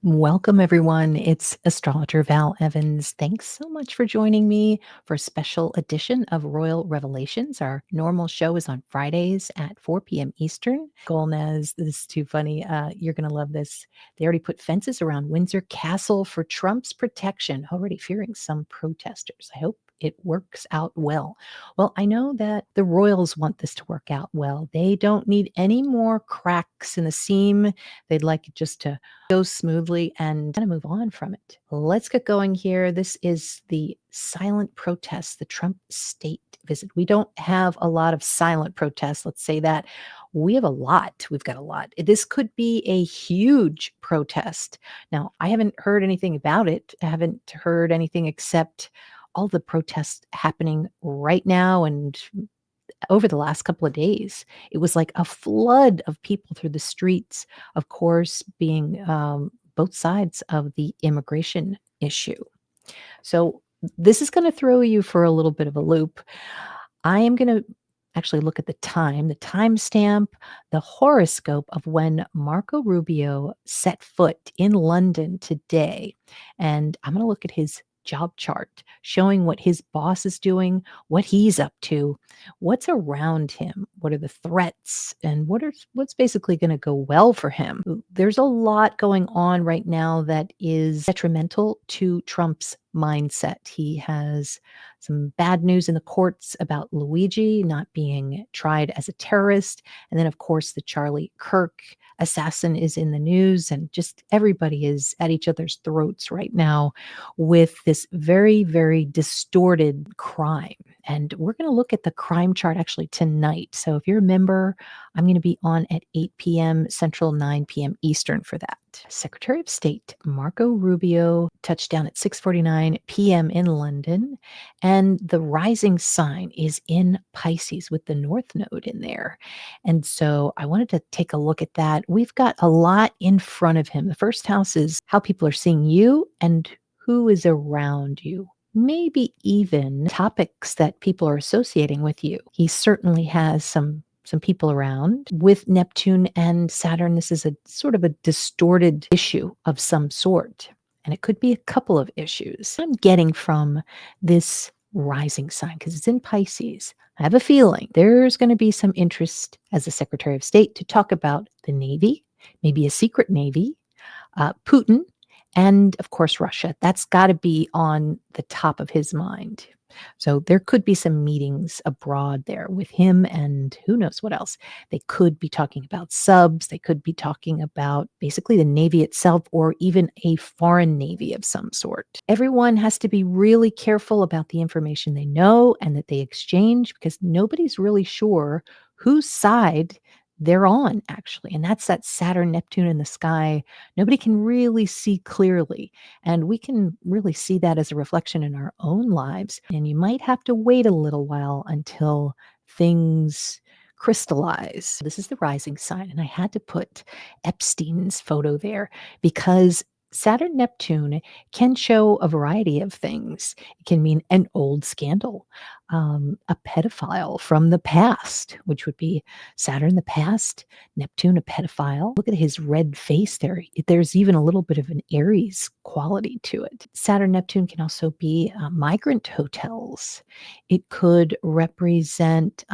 Welcome, everyone. It's Astrologer Val Evans. Thanks so much for joining me for a special edition of Royal Revelations. Our normal show is on Fridays at 4 p.m. Eastern. Golnaz, this is too funny. You're going to love this. They already put fences around Windsor Castle for Trump's protection, already fearing some protesters. I hope it works out well. Well, I know that the royals want this to work out well. They don't need any more cracks in the seam. They'd like it just to go smoothly and kind of move on from it. Let's get going here. This is the silent protest, the Trump state visit. We don't have a lot of silent protests. Let's say that. We have a lot. We've got a lot. This could be a huge protest. Now, I haven't heard anything about it. I haven't heard anything except all the protests happening right now and over the last couple of days. It was like a flood of people through the streets, of course, being both sides of the immigration issue. So this is going to throw you for a little bit of a loop. I am going to actually look at the timestamp, the horoscope of when Marco Rubio set foot in London today. And I'm going to look at his job chart, showing what his boss is doing, what he's up to, what's around him, what are the threats, and what's basically going to go well for him. There's a lot going on right now that is detrimental to Trump's mindset. He has some bad news in the courts about Luigi not being tried as a terrorist. And then, of course, the Charlie Kirk assassin is in the news, and just everybody is at each other's throats right now with this very, very distorted crime. And we're going to look at the crime chart actually tonight. So if you're a member, I'm going to be on at 8 p.m. Central, 9 p.m. Eastern for that. Secretary of State Marco Rubio touched down at 6:49 p.m. in London, and the rising sign is in Pisces with the North Node in there. And so I wanted to take a look at that. We've got a lot in front of him. The first house is how people are seeing you and who is around you. Maybe even topics that people are associating with you. He certainly has some people around. With Neptune and Saturn, this is a sort of a distorted issue of some sort. And it could be a couple of issues. I'm getting from this rising sign, because it's in Pisces, I have a feeling there's going to be some interest as the Secretary of State to talk about the Navy, maybe a secret Navy, Putin, and of course, Russia. That's got to be on the top of his mind. So there could be some meetings abroad there with him and who knows what else. They could be talking about subs. They could be talking about basically the Navy itself, or even a foreign Navy of some sort. Everyone has to be really careful about the information they know and that they exchange, because nobody's really sure whose side they're on, actually. And that's that Saturn-Neptune in the sky. Nobody can really see clearly. And we can really see that as a reflection in our own lives. And you might have to wait a little while until things crystallize. This is the rising sign. And I had to put Epstein's photo there because Saturn-Neptune can show a variety of things. It can mean an old scandal, a pedophile from the past, which would be Saturn the past, Neptune a pedophile. Look at his red face there. There's even a little bit of an Aries quality to it. Saturn-Neptune can also be migrant hotels. It could represent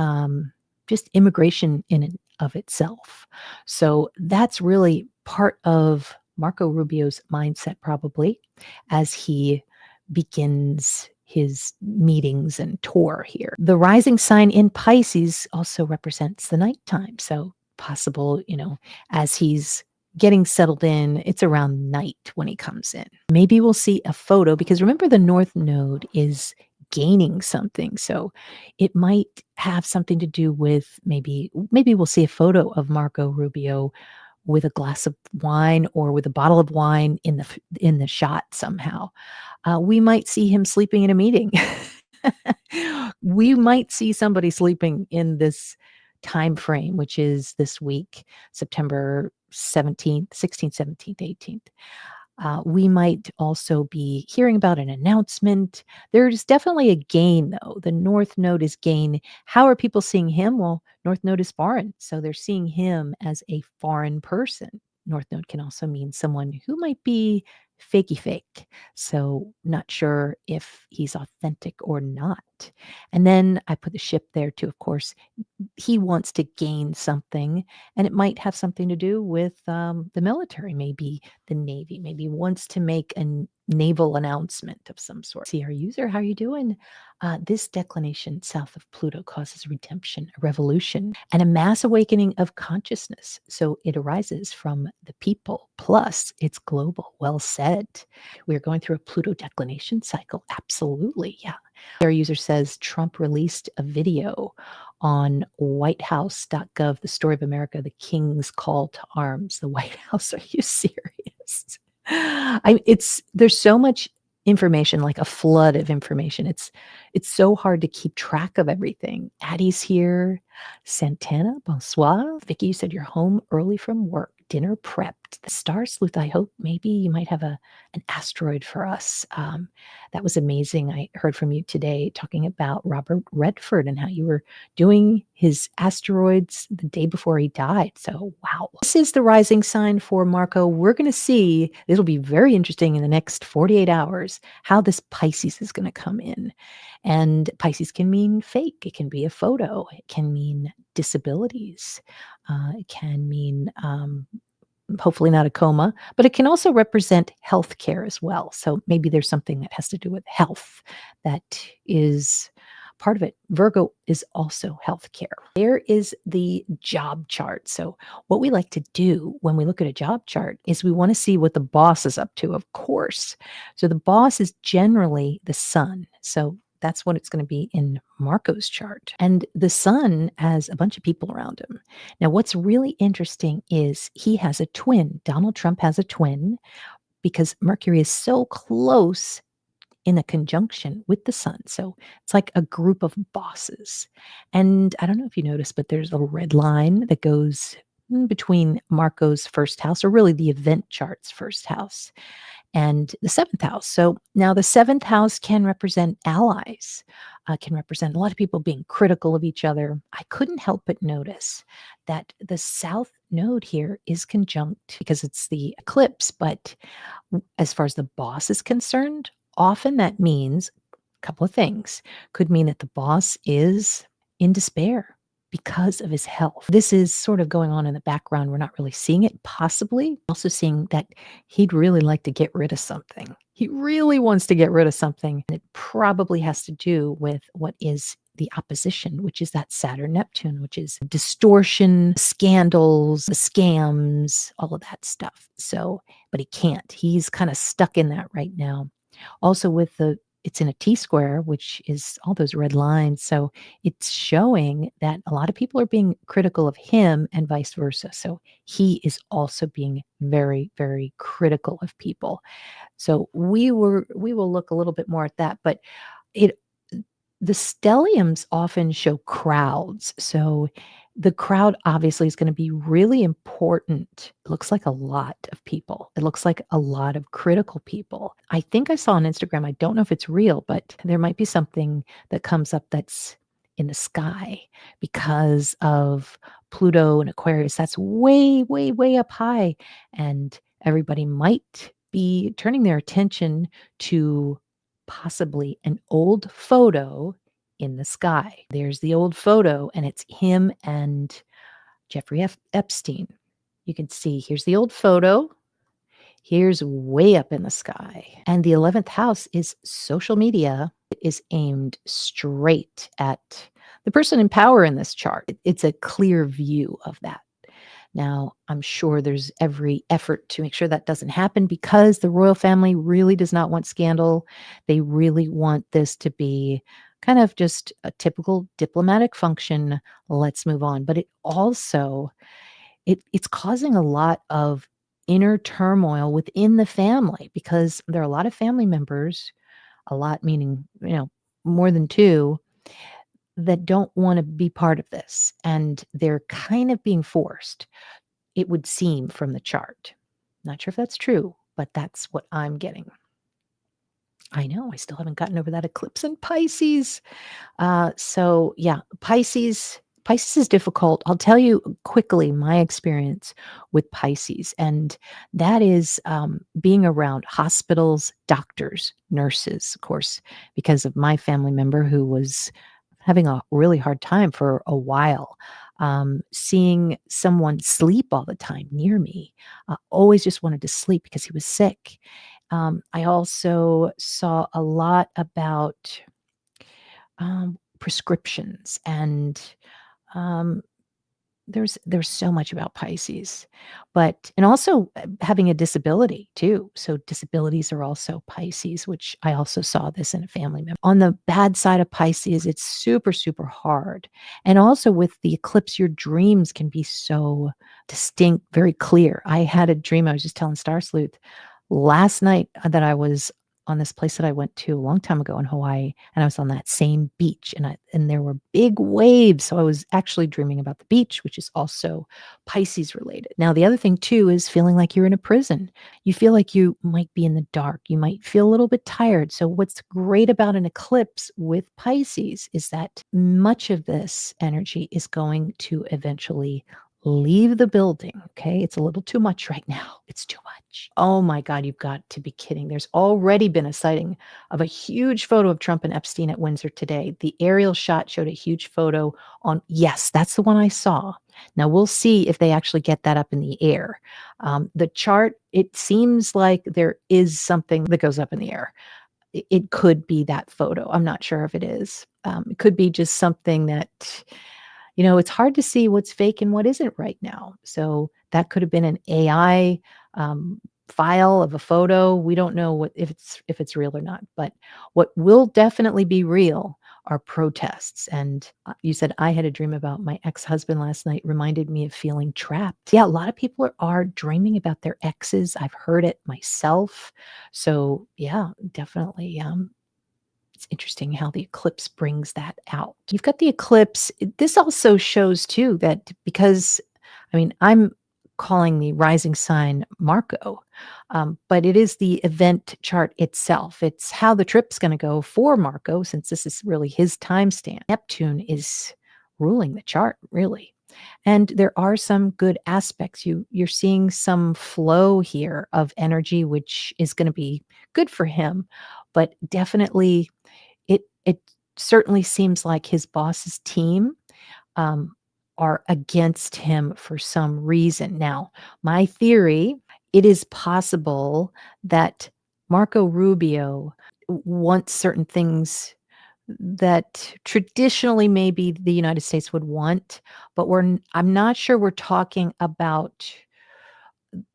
just immigration in and of itself. So that's really part of Marco Rubio's mindset, probably, as he begins his meetings and tour here. The rising sign in Pisces also represents the nighttime. So possible, as he's getting settled in, it's around night when he comes in. Maybe we'll see a photo, because remember, the North Node is gaining something. So it might have something to do with maybe we'll see a photo of Marco Rubio with a glass of wine or with a bottle of wine in the shot somehow. We might see him sleeping in a meeting. We might see somebody sleeping in this time frame, which is this week, September 17th, 16th, 17th, 18th. We might also be hearing about an announcement. There's definitely a gain, though. The North Node is gain. How are people seeing him? Well, North Node is foreign. So they're seeing him as a foreign person, North Node can also mean someone who might be fakey fake. So, not sure if he's authentic or not. And then I put the ship there too, of course. He wants to gain something, and it might have something to do with the military, maybe the Navy, maybe wants to make a naval announcement of some sort. See our user, how are you doing? This declination south of Pluto causes redemption, a revolution, and a mass awakening of consciousness. So it arises from the people, plus it's global. Well said. We're going through a Pluto declination cycle. Absolutely. Yeah. Our user says Trump released a video on whitehouse.gov, the story of America, the king's call to arms. The White House, are you serious? There's so much information, like a flood of information. It's so hard to keep track of everything. Addie's here. Santana, bonsoir. Vicky, you said you're home early from work. Dinner prepped. The Star Sleuth, I hope maybe you might have an asteroid for us. That was amazing. I heard from you today talking about Robert Redford and how you were doing his asteroids the day before he died. So, wow. This is the rising sign for Marco. We're going to see, it'll be very interesting in the next 48 hours, how this Pisces is going to come in. And Pisces can mean fake. It can be a photo. It can mean disabilities. It can mean hopefully not a coma, but it can also represent healthcare as well. So maybe there's something that has to do with health that is part of it. Virgo is also healthcare. There is the job chart. So what we like to do when we look at a job chart is we want to see what the boss is up to, of course. So the boss is generally the sun. So that's what it's going to be in Marco's chart. And the sun has a bunch of people around him. Now, what's really interesting is he has a twin. Donald Trump has a twin because Mercury is so close in a conjunction with the sun. So it's like a group of bosses. And I don't know if you noticed, but there's a little red line that goes between Marco's first house, or really the event chart's first house, and the seventh house. So now the seventh house can represent allies, can represent a lot of people being critical of each other. I couldn't help but notice that the south node here is conjunct because it's the eclipse. But as far as the boss is concerned, often that means a couple of things. Could mean that the boss is in despair because of his health. This is sort of going on in the background. We're not really seeing it, possibly. Also seeing that he'd really like to get rid of something. He really wants to get rid of something. And it probably has to do with what is the opposition, which is that Saturn-Neptune, which is distortion, scandals, scams, all of that stuff. So, but he can't. He's kind of stuck in that right now. Also with it's in a T-square, which is all those red lines. So it's showing that a lot of people are being critical of him and vice versa. So he is also being very, very critical of people. So we will look a little bit more at that, but it the stelliums often show crowds. So the crowd obviously is going to be really important. It looks like a lot of people. It looks like a lot of critical people. I think I saw on Instagram, I don't know if it's real, but there might be something that comes up that's in the sky because of Pluto and Aquarius. That's way, way, way up high. And everybody might be turning their attention to possibly an old photo in the sky. There's the old photo, and it's him and Jeffrey Epstein. You can see here's the old photo. Here's way up in the sky. And the 11th house is social media. It is aimed straight at the person in power in this chart. It's a clear view of that. Now, I'm sure there's every effort to make sure that doesn't happen because the royal family really does not want scandal. They really want this to be kind of just a typical diplomatic function. Let's move on. But it also, it's causing a lot of inner turmoil within the family because there are a lot of family members, a lot meaning, more than two, that don't want to be part of this. And they're kind of being forced, it would seem from the chart. Not sure if that's true, but that's what I'm getting. I know I still haven't gotten over that eclipse in Pisces. So yeah, Pisces Pisces is difficult. I'll tell you quickly my experience with Pisces, and that is being around hospitals, doctors, nurses, of course, because of my family member who was having a really hard time for a while. Seeing someone sleep all the time near me, always just wanted to sleep because he was sick. I also saw a lot about prescriptions and um, there's so much about Pisces, but and also, having a disability too. So disabilities are also Pisces, which I also saw this in a family member. On the bad side of Pisces, it's super, super hard. And also with the eclipse, your dreams can be so distinct, very clear. I had a dream, I was just telling Star Sleuth last night that I was on this place that I went to a long time ago in Hawaii, and I was on that same beach, and there were big waves. So I was actually dreaming about the beach, which is also Pisces related. Now, the other thing too is feeling like you're in a prison. You feel like you might be in the dark. You might feel a little bit tired. So what's great about an eclipse with Pisces is that much of this energy is going to eventually leave the building. Okay. It's a little too much right now. It's too much. Oh my God, you've got to be kidding. There's already been a sighting of a huge photo of Trump and Epstein at Windsor today. The aerial shot showed a huge photo on, yes, that's the one I saw. Now we'll see if they actually get that up in the air. The chart, it seems like there is something that goes up in the air. It could be that photo. I'm not sure if it is. It could be just something that it's hard to see what's fake and what isn't right now. So that could have been an AI um, file of a photo. We don't know what if it's real or not. But what will definitely be real are protests. And you said I had a dream about my ex-husband last night. Reminded me of feeling trapped. Yeah, a lot of people are dreaming about their exes. I've heard it myself. So yeah, definitely. It's interesting how the eclipse brings that out. You've got the eclipse. This also shows too that because, I mean, I'm calling the rising sign Marco, but it is the event chart itself. It's how the trip's going to go for Marco, since this is really his time stamp. Neptune is ruling the chart, really. And there are some good aspects. You're seeing some flow here of energy, which is going to be good for him, but definitely it certainly seems like his boss's team um, are against him for some reason. Now, my theory, it is possible that Marco Rubio wants certain things that traditionally maybe the United States would want, but I'm not sure we're talking about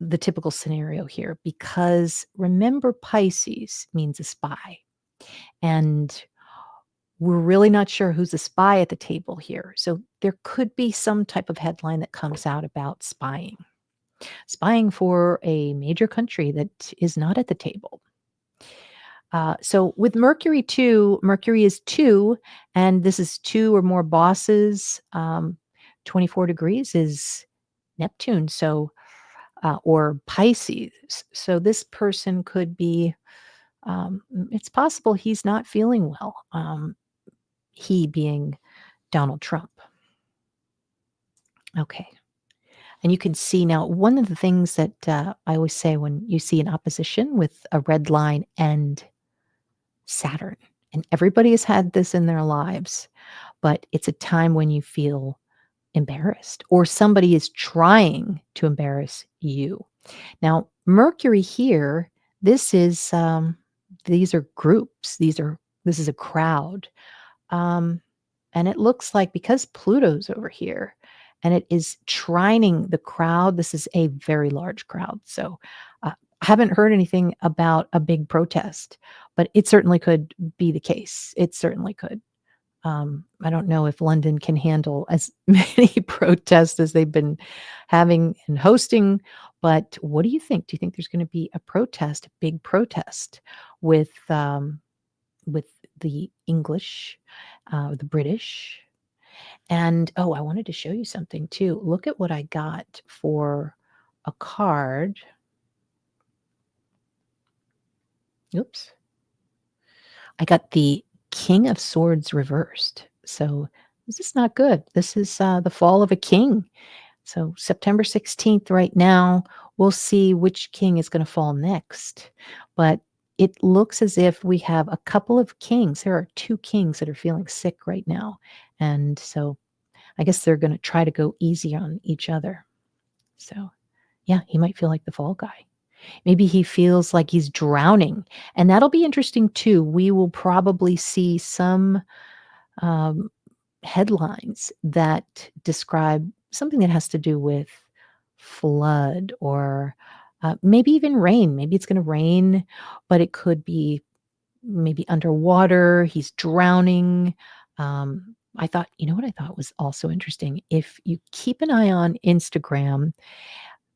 the typical scenario here, because remember Pisces means a spy, and we're really not sure who's a spy at the table here. So there could be some type of headline that comes out about spying for a major country that is not at the table. So with Mercury too, Mercury is two, and this is two or more bosses. 24 degrees is Neptune, so or Pisces. So this person could be. It's possible he's not feeling well. He being Donald Trump. Okay. And you can see now, one of the things that I always say when you see an opposition with a red line and Saturn, and everybody has had this in their lives, but it's a time when you feel embarrassed or somebody is trying to embarrass you. Now, Mercury here, this is, these are groups, this is a crowd. Um, and it looks like because Pluto's over here and it is trining the crowd, this is a very large crowd. So I haven't heard anything about a big protest, but it certainly could be the case. It certainly could. I don't know if London can handle as many protests as they've been having and hosting, but what do you think? Do you think there's going to be a protest, a big protest with the English, the British? And oh, I wanted to show you something too. Look at what I got for a card. Oops. I got the King of Swords reversed. So This is not good. This is the fall of a king. So September 16th, right now, we'll see which king is going to fall next. But it looks as if we have a couple of kings. There are two kings that are feeling sick right now. And so I guess they're going to try to go easy on each other. So, yeah, he might feel like the fall guy. Maybe he feels like he's drowning. And that'll be interesting too. We will probably see some um, headlines that describe something that has to do with flood or maybe even rain. Maybe it's going to rain, but it could be maybe underwater. He's drowning. I thought, you know what I thought was also interesting? If you keep an eye on Instagram,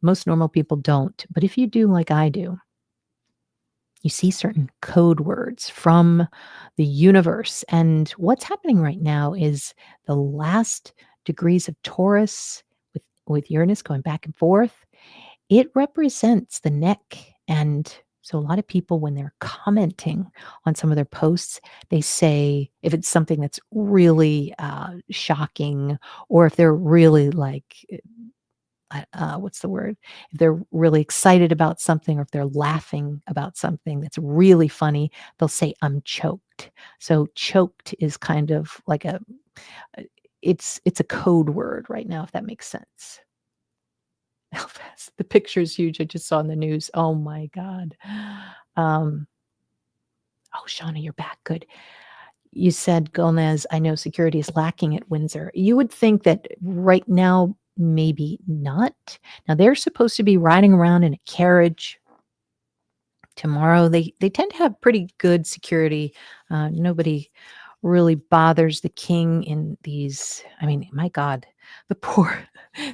most normal people don't, but if you do like I do, you see certain code words from the universe. And what's happening right now is the last degrees of Taurus with Uranus going back and forth, it represents the neck. And so a lot of people, when they're commenting on some of their posts, they say if it's something that's really shocking, or if they're really like what's the word? If they're really excited about something, or if they're laughing about something that's really funny, they'll say, I'm choked. So choked is kind of like it's a code word right now, if that makes sense. Elvis, the picture's huge. I just saw in the news. Oh my God. Um, oh, Shauna, you're back. Good. You said, Gomez, I know security is lacking at Windsor. You would think that right now, maybe not. Now, they're supposed to be riding around in a carriage tomorrow. They tend to have pretty good security. Nobody really bothers the king in these. I mean, my God, the poor,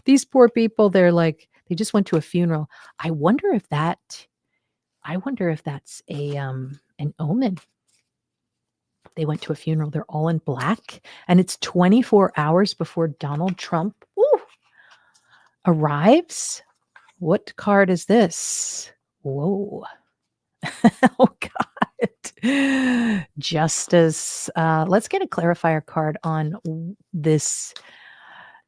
these poor people, they're like, they just went to a funeral. I wonder if that's a an omen. They went to a funeral. They're all in black, and it's 24 hours before Donald Trump arrives. What card is this? Whoa. Oh, God. Justice. Let's get a clarifier card on this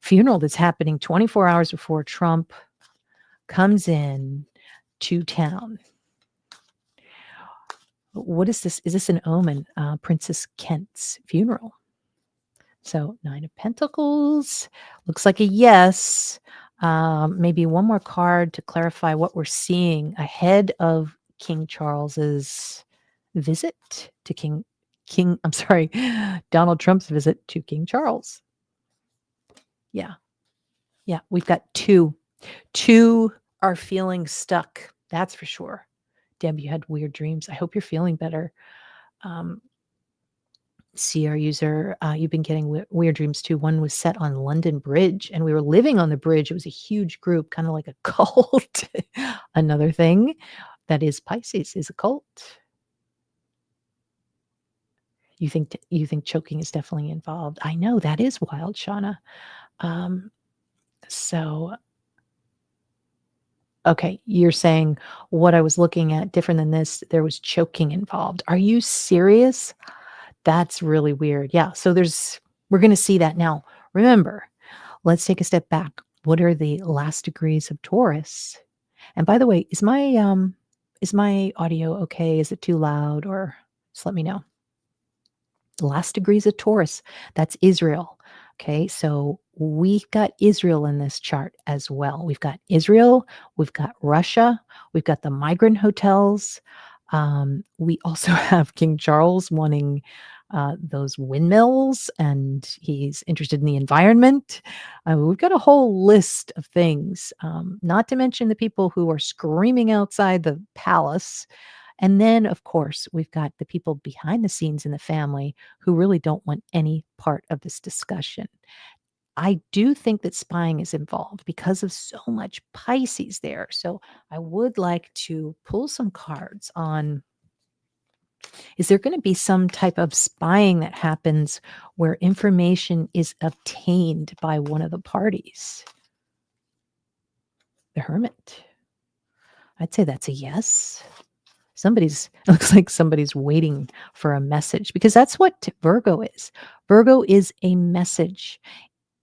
funeral that's happening 24 hours before Trump comes in to town. What is this? Is this an omen? Princess Kent's funeral. So 9 of Pentacles looks like a yes. Maybe one more card to clarify what we're seeing ahead of King Charles's visit to I'm sorry, Donald Trump's visit to King Charles. Yeah. Yeah. We've got two. Two are feeling stuck. That's for sure. Deb, you had weird dreams. I hope you're feeling better. See our user, you've been getting weird dreams too. One was set on London Bridge, and we were living on the bridge. It was a huge group, kind of like a cult. Another thing that is Pisces is a cult. You think choking is definitely involved. I know that is wild, Shauna. So okay, you're saying what I was looking at different than this. There was choking involved. Are you serious? That's really weird. Yeah. So we're going to see that now. Remember, let's take a step back. What are the last degrees of Taurus? And by the way, is my audio okay? Is it too loud, or just let me know. The last degrees of Taurus, that's Israel. Okay, so we've got Israel in this chart as well. We've got Israel, we've got Russia, we've got the migrant hotels. We also have King Charles wanting those windmills, and he's interested in the environment. We've got a whole list of things, not to mention the people who are screaming outside the palace. And then, of course, we've got the people behind the scenes in the family who really don't want any part of this discussion. I do think that spying is involved because of so much Pisces there. So I would like to pull some cards on, is there going to be some type of spying that happens where information is obtained by one of the parties? The Hermit. I'd say that's a yes. it looks like somebody's waiting for a message because that's what Virgo is. Virgo is a message.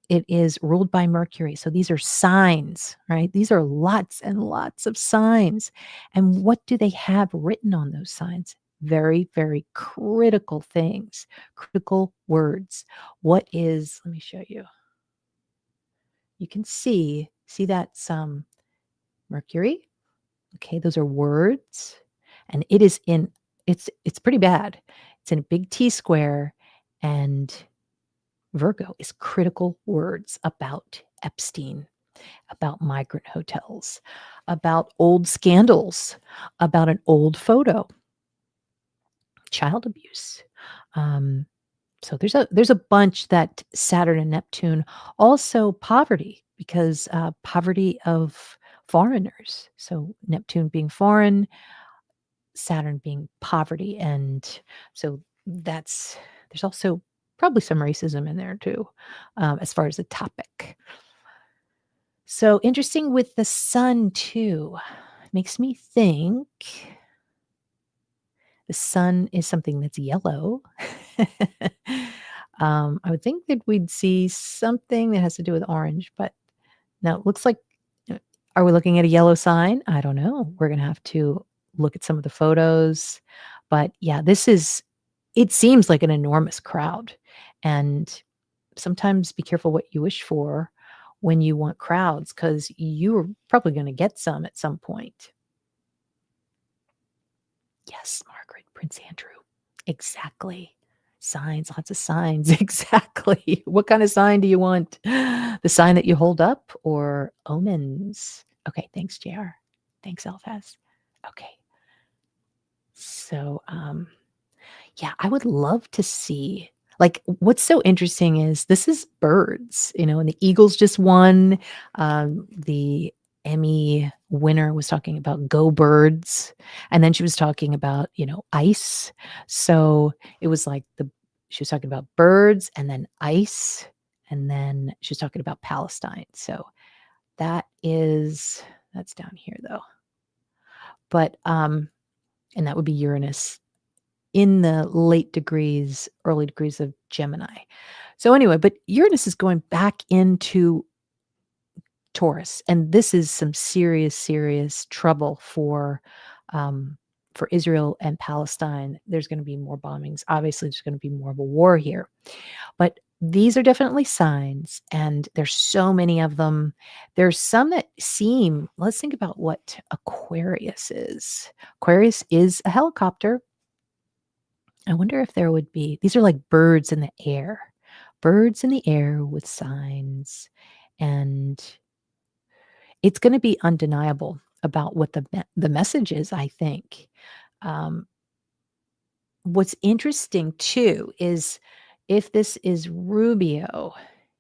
It is ruled by Mercury. So these are signs, right? These are lots and lots of signs. And what do they have written on those signs? Very, very critical things, critical words. Let me show you. You can see that's Mercury. Okay, those are words. And it's pretty bad. It's in a big T square. And Virgo is critical words about Epstein, about migrant hotels, about old scandals, about an old photo, child abuse. Um, so there's a bunch that Saturn and Neptune, also poverty, because poverty of foreigners. So Neptune being foreign, Saturn being poverty, and so there's also probably some racism in there too, as far as the topic. So interesting with the sun too. Makes me think the sun is something that's yellow. I would think that we'd see something that has to do with orange, but no, it looks like, uh, are we looking at a yellow sign? I don't know. We're gonna have to look at some of the photos. But yeah, it seems like an enormous crowd. And sometimes be careful what you wish for when you want crowds, because you're probably gonna get some at some point. Yes, Margaret, Prince Andrew. Exactly. Signs, lots of signs. Exactly. What kind of sign do you want? The sign that you hold up or omens? Okay, thanks, JR. Thanks, Elfaz. Okay. So, yeah, I would love to see, like, what's so interesting is this is birds, and the Eagles just won. The Emmy winner was talking about go birds. And then she was talking about, ice. So it was like she was talking about birds and then ice. And then she was talking about Palestine. So that's down here though. But, and that would be Uranus in the early degrees of Gemini. So anyway, but Uranus is going back into Taurus, and this is some serious, serious trouble for Israel and Palestine. There's going to be more bombings. Obviously, there's going to be more of a war here, but these are definitely signs, and there's so many of them. There's some that seem. Let's think about what Aquarius is. Aquarius is a helicopter. I wonder if there would be, these are like birds in the air with signs. And it's going to be undeniable about what the message is, I think. Um, what's interesting too is if this is Rubio,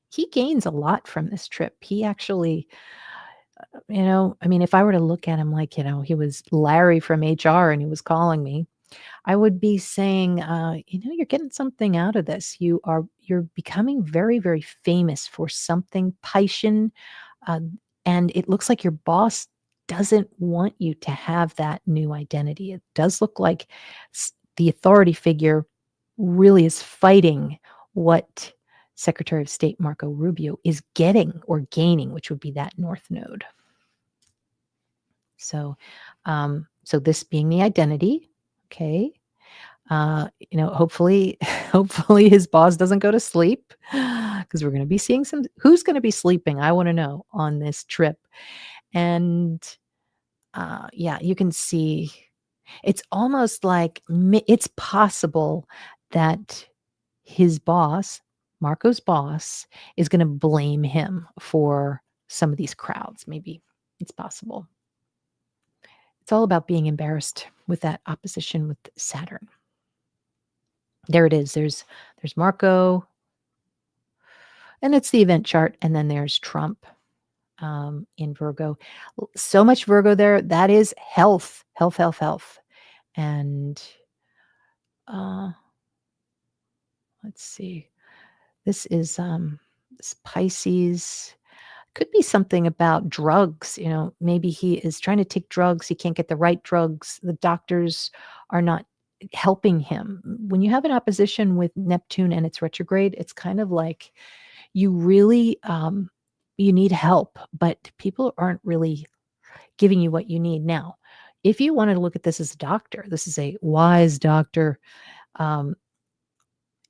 he gains a lot from this trip. He actually, I mean, if I were to look at him like, he was Larry from HR and he was calling me, I would be saying, you're getting something out of this. You're becoming very, very famous for something, Piscean, uh, and it looks like your boss doesn't want you to have that new identity. It does look like the authority figure really is fighting what Secretary of State Marco Rubio is getting or gaining, which would be that North Node. So, so this being the identity, okay. Hopefully, hopefully his boss doesn't go to sleep because we're going to be seeing who's going to be sleeping. I want to know on this trip. And yeah, you can see it's almost like it's possible that his boss, Marco's boss, is going to blame him for some of these crowds. Maybe it's possible. It's all about being embarrassed with that opposition with Saturn. There it is. There's Marco, and it's the event chart, and then there's Trump in Virgo. So much Virgo there. That is health, health, health, health. And uh, let's see. This is Pisces. Could be something about drugs. Maybe he is trying to take drugs. He can't get the right drugs. The doctors are not helping him. When you have an opposition with Neptune and it's retrograde, it's kind of like you really you need help, but people aren't really giving you what you need. Now, if you wanted to look at this as a doctor, this is a wise doctor. Um,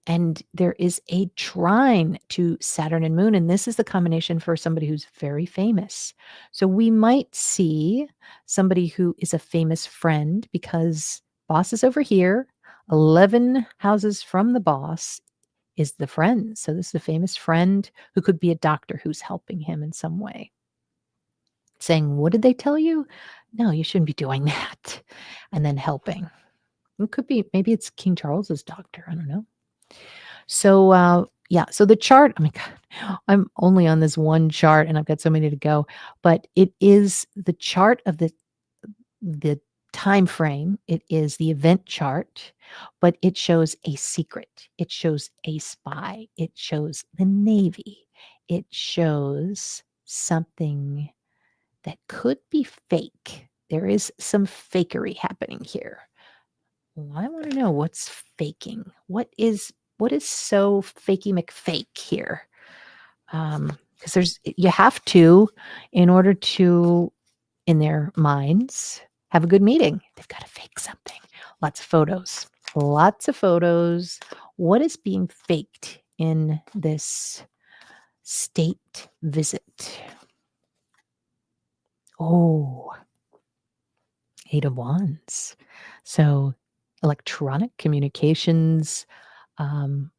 and there is a trine to Saturn and Moon, and this is the combination for somebody who's very famous. So we might see somebody who is a famous friend because boss is over here, 11 houses from the boss is the friend. So this is a famous friend who could be a doctor who's helping him in some way. Saying, "What did they tell you? No, you shouldn't be doing that." And then helping. It could be, maybe it's King Charles's doctor. I don't know. So, yeah, so the chart, oh my God, I'm only on this one chart and I've got so many to go, but it is the chart of the time frame. It is the event chart, but it shows a secret. It shows a spy. It shows the Navy. It shows something that could be fake. There is some fakery happening here. Well, I want to know what's faking. What is so fakey McFake here? Because you have to, in order to, in their minds, have a good meeting. They've got to fake something. Lots of photos. Lots of photos. What is being faked in this state visit? Oh, 8 of Wands. So electronic communications,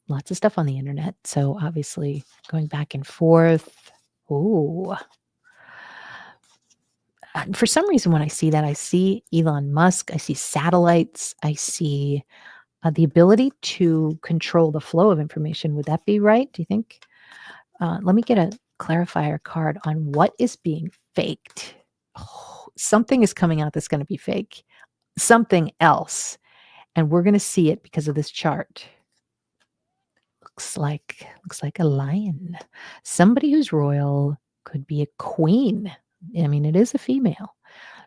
lots of stuff on the internet. So obviously going back and forth. Oh, for some reason, when I see that, I see Elon Musk, I see satellites, I see the ability to control the flow of information. Would that be right? Do you think? Let me get a clarifier card on what is being faked. Oh, something is coming out that's going to be fake. Something else. And we're going to see it because of this chart. Looks like a lion. Somebody who's royal, could be a queen. I mean, it is a female,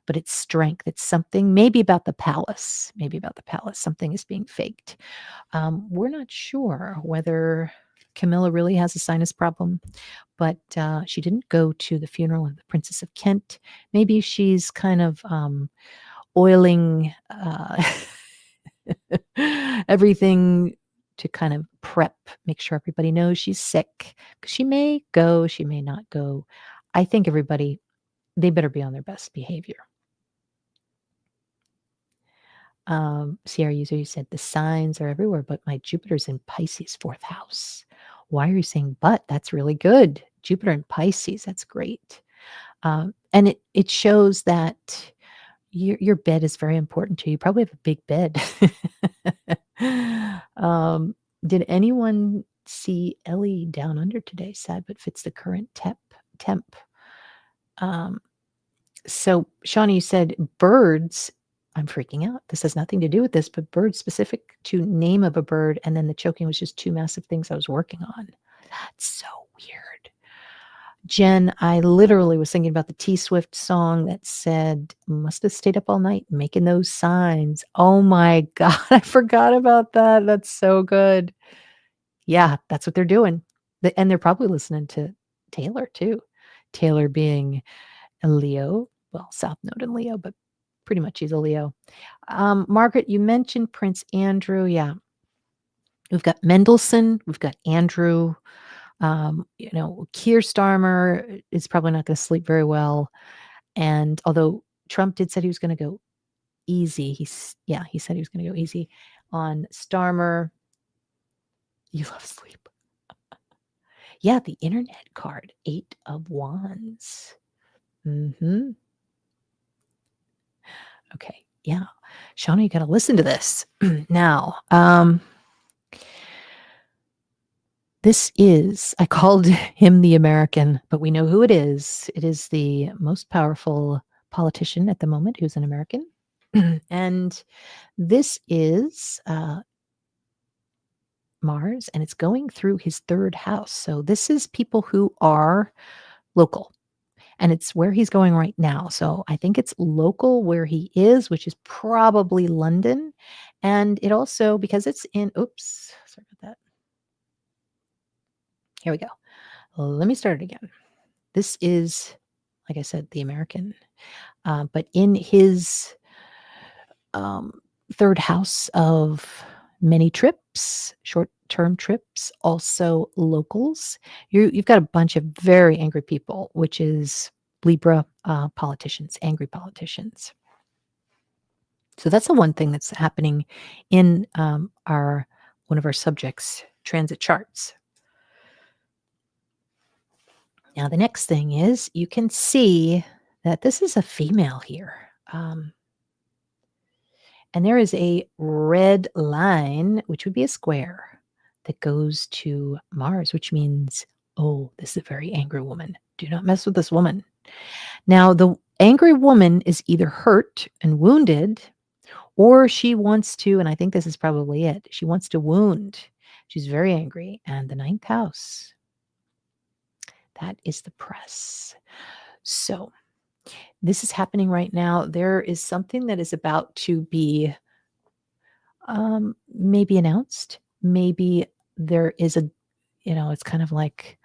but it's strength. It's something maybe about the palace. Maybe about the palace. Something is being faked. We're not sure whether Camilla really has a sinus problem, but she didn't go to the funeral of the Princess of Kent. Maybe she's kind of oiling everything to kind of prep, make sure everybody knows she's sick, because she may go, she may not go. I think everybody, they better be on their best behavior. Sierra user, you said the signs are everywhere, but my Jupiter's in Pisces, 4th house. Why are you saying but? That's really good. Jupiter in Pisces, that's great. And it shows that your bed is very important to you. You probably have a big bed. Did anyone see Ellie down under today? Sad, but fits the current temp. So Shawnee, you said birds. I'm freaking out. This has nothing to do with this, but birds specific to name of a bird. And then the choking was just 2 massive things I was working on. That's so weird. Jen, I literally was thinking about the T Swift song that said, must have stayed up all night making those signs. Oh my God, I forgot about that. That's so good. Yeah, that's what they're doing. And they're probably listening to Taylor too. Taylor being a Leo, well, South Node in Leo, but pretty much he's a Leo. Margaret, you mentioned Prince Andrew. Yeah. We've got Mendelssohn, we've got Andrew. Keir Starmer is probably not going to sleep very well. And although Trump did said he was going to go easy, he said he was going to go easy on Starmer. You love sleep. Yeah, the internet card, 8 of Wands. Okay, yeah. Shauna, you got to listen to this. Now, this is, I called him the American, but we know who it is. It is the most powerful politician at the moment who's an American. And this is Mars, and it's going through his 3rd house. So this is people who are local. And it's where he's going right now. So I think it's local where he is, which is probably London. And it also, because it's in, oops, sorry about that. Here we go. Let me start it again. This is, like I said, the American, but in his um, third house of many trips, short-term trips, also locals. You've got a bunch of very angry people, which is Libra politicians, angry politicians. So that's the one thing that's happening in our one of our subjects transit charts. Now the next thing is you can see that this is a female here. And there is a red line, which would be a square, that goes to Mars, which means, oh, this is a very angry woman. Do not mess with this woman. Now, the angry woman is either hurt and wounded, or she wants to, and I think this is probably it, she wants to wound. She's very angry. And the ninth house, that is the press. So, this is happening right now. There is something that is about to be maybe announced. Maybe there is a, it's kind of like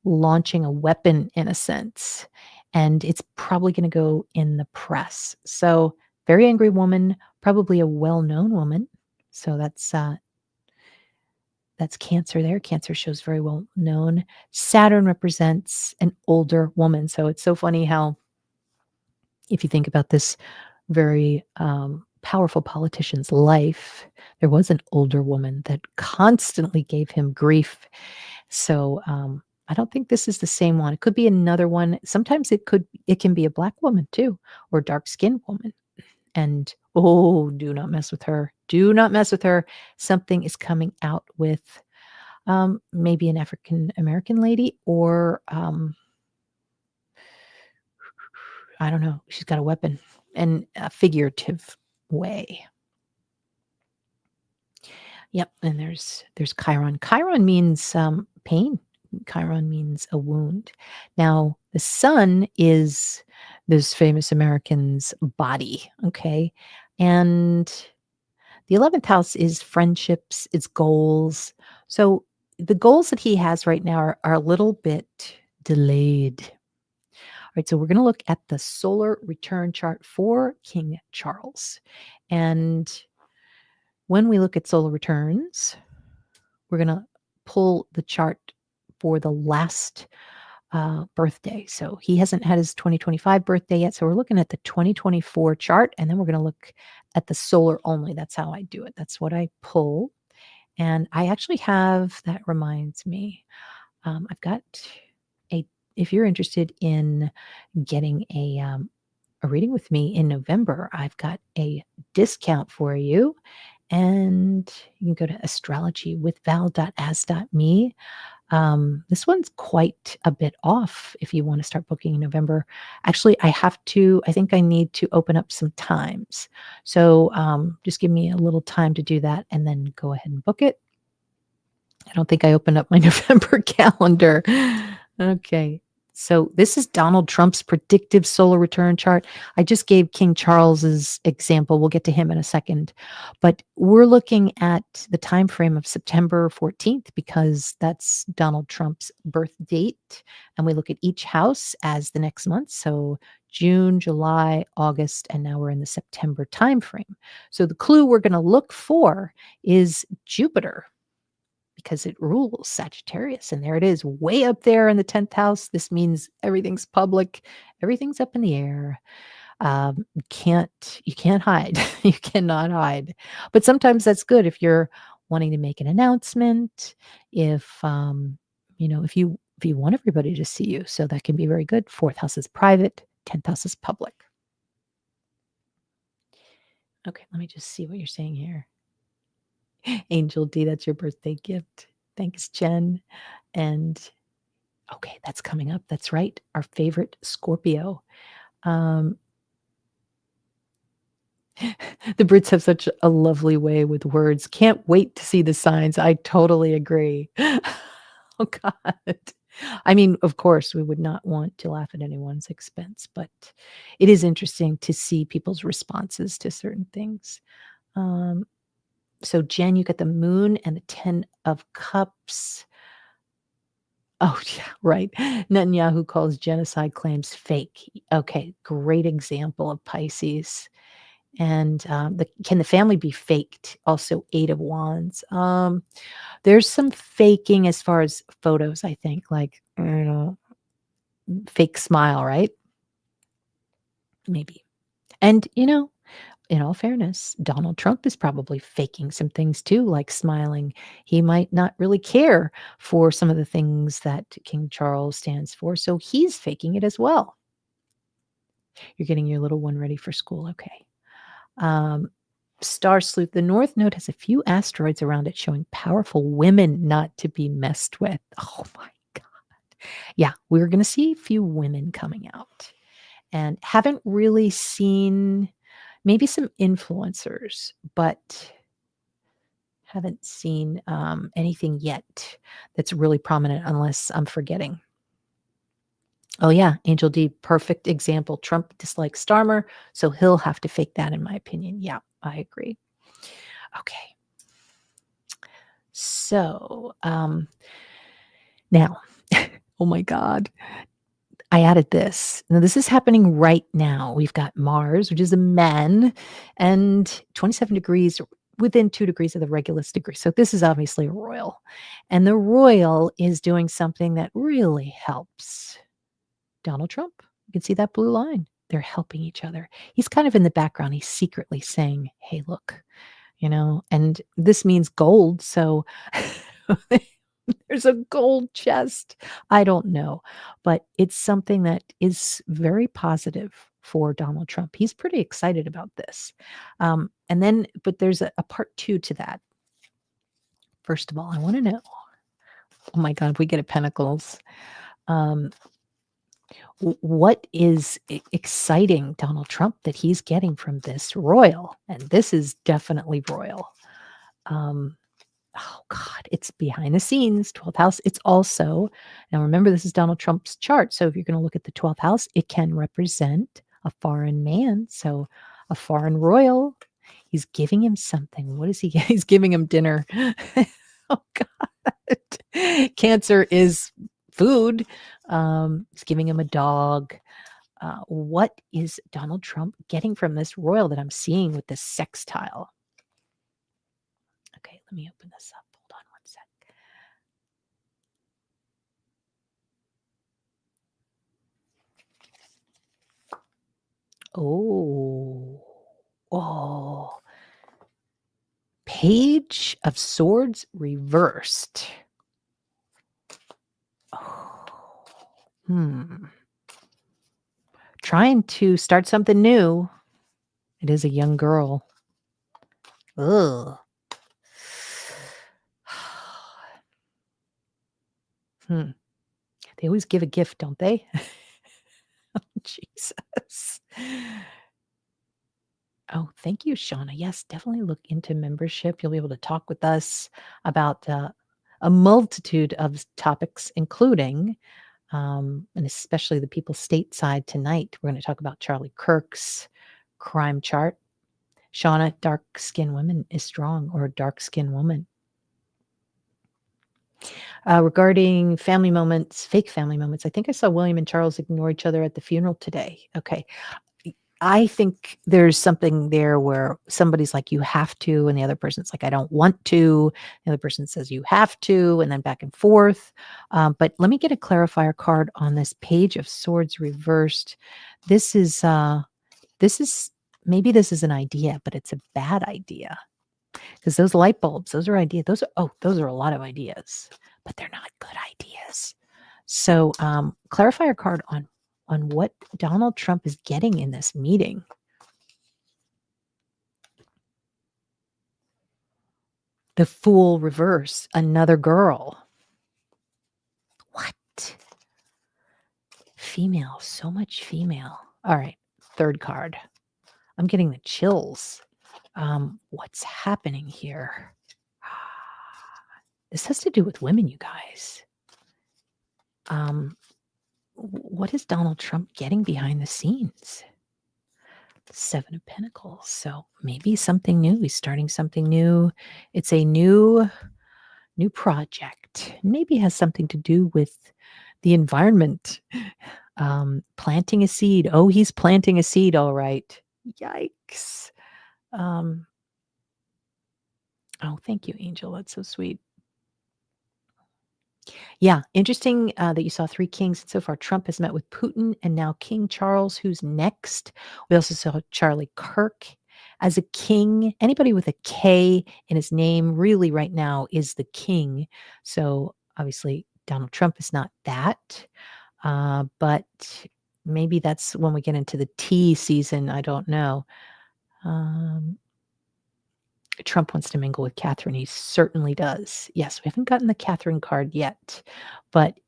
launching a weapon in a sense, and it's probably going to go in the press. So, very angry woman, probably a well-known woman. So that's Cancer there. Cancer shows very well known. Saturn represents an older woman. So it's so funny how, if you think about this very powerful politician's life, there was an older woman that constantly gave him grief. So I don't think this is the same one. It could be another one. Sometimes it can be a black woman too, or dark skinned woman. And oh, do not mess with her. Do not mess with her. Something is coming out with maybe an African American lady, or I don't know. She's got a weapon in a figurative way. Yep, and there's Chiron. Chiron means pain. Chiron means a wound. Now, the sun is this famous American's body, okay? And the 11th house is friendships, it's goals. So the goals that he has right now are a little bit delayed. All right, so we're going to look at the solar return chart for King Charles. And when we look at solar returns, we're going to pull the chart for the last birthday. So he hasn't had his 2025 birthday yet. So we're looking at the 2024 chart, and then we're going to look at the solar only. That's how I do it. That's what I pull. And I actually have, that reminds me, I've got if you're interested in getting a reading with me in November, I've got a discount for you. And you can go to astrologywithval.as.me. This one's quite a bit off if you want to start booking in November. Actually, I think I need to open up some times. So just give me a little time to do that and then go ahead and book it. I don't think I opened up my November calendar. Okay. So this is Donald Trump's predictive solar return chart. I just gave King Charles's example. We'll get to him in a second. But we're looking at the time frame of September 14th because that's Donald Trump's birth date. And we look at each house as the next month. So June, July, August, and now we're in the September time frame. So the clue we're going to look for is Jupiter, because it rules Sagittarius. And there it is, way up there in the 10th house. This means everything's public, everything's up in the air. You can't hide. You cannot hide. But sometimes that's good if you're wanting to make an announcement, if if you want everybody to see you. So that can be very good. 4th house is private, 10th house is public. Okay, let me just see what you're saying here. Angel D, that's your birthday gift. Thanks, Jen. And okay, that's coming up. That's right. Our favorite Scorpio. The Brits have such a lovely way with words. Can't wait to see the signs. I totally agree. Oh, God. I mean, of course, we would not want to laugh at anyone's expense, but it is interesting to see people's responses to certain things. Um, so, Jen, you got the moon and the 10 of cups. Oh, yeah, right. Netanyahu calls genocide claims fake. Okay, great example of Pisces. And can the family be faked? Also, 8 of Wands. There's some faking as far as photos, I think, like, fake smile, right? Maybe. And, in all fairness, Donald Trump is probably faking some things too, like smiling. He might not really care for some of the things that King Charles stands for, so he's faking it as well. You're getting your little one ready for school. Okay. Um, Star Sleuth, the North Node has a few asteroids around it showing powerful women not to be messed with. Oh my God. Yeah, we're going to see a few women coming out and haven't really seen maybe some influencers, but haven't seen anything yet that's really prominent unless I'm forgetting. Oh, yeah, Angel D, perfect example. Trump dislikes Starmer, so he'll have to fake that, in my opinion. Yeah, I agree. Okay. So now, oh my God, I added this. Now, this is happening right now. We've got Mars, which is a man, and 27 degrees within 2 degrees of the Regulus degree. So this is obviously a royal. And the royal is doing something that really helps Donald Trump. You can see that blue line. They're helping each other. He's kind of in the background. He's secretly saying, hey, look, and this means gold. So there's a gold chest. I don't know, but it's something that is very positive for Donald Trump. He's pretty excited about this. But there's a part two to that. First of all, I want to know, oh my God, we get a Pentacles. Um, what is exciting Donald Trump that he's getting from this royal? And this is definitely royal. Oh God, it's behind the scenes, 12th house. It's also, now remember, this is Donald Trump's chart. So if you're going to look at the 12th house, it can represent a foreign man. So a foreign royal, he's giving him something. What is he? He's giving him dinner. Oh God. Cancer is food. He's giving him a dog. What is Donald Trump getting from this royal that I'm seeing with this sextile? Okay, let me open this up. Hold on one sec. Oh. Oh. Page of Swords reversed. Oh. Trying to start something new. It is a young girl. Ugh. They always give a gift, don't they? Oh, Jesus. Oh, thank you, Shauna. Yes, definitely look into membership. You'll be able to talk with us about a multitude of topics, including, and especially the people stateside tonight. We're going to talk about Charlie Kirk's crime chart. Shauna, dark skinned women is strong, or a dark skinned woman. Regarding family moments, fake family moments, I think I saw William and Charles ignore each other at the funeral today. Okay. I think there's something there where somebody's like, you have to, and the other person's like, I don't want to. The other person says, you have to, and then back and forth. But let me get a clarifier card on this Page of Swords reversed. This is maybe this is an idea, but it's a bad idea. Because those light bulbs, those are ideas. Those are a lot of ideas, but they're not good ideas. So clarifier card on what Donald Trump is getting in this meeting. The Fool reverse, another girl. What? Female, so much female. All right, third card. I'm getting the chills. What's happening here? This has to do with women, you guys. Um, what is Donald Trump getting behind the scenes? The Seven of Pentacles. So maybe something new. He's starting something new. It's a new project. Maybe has something to do with the environment. Planting a seed. Oh, he's planting a seed, all right. Yikes. Um, oh, thank you, Angel. That's so sweet. Yeah, interesting that you saw three kings. And so far, Trump has met with Putin and now King Charles, who's next. We also saw Charlie Kirk as a king. Anybody with a K in his name really right now is the king. So obviously, Donald Trump is not that. But maybe that's when we get into the T season. I don't know. Um, Trump wants to mingle with Catherine. He certainly does. Yes, we haven't gotten the Catherine card yet, but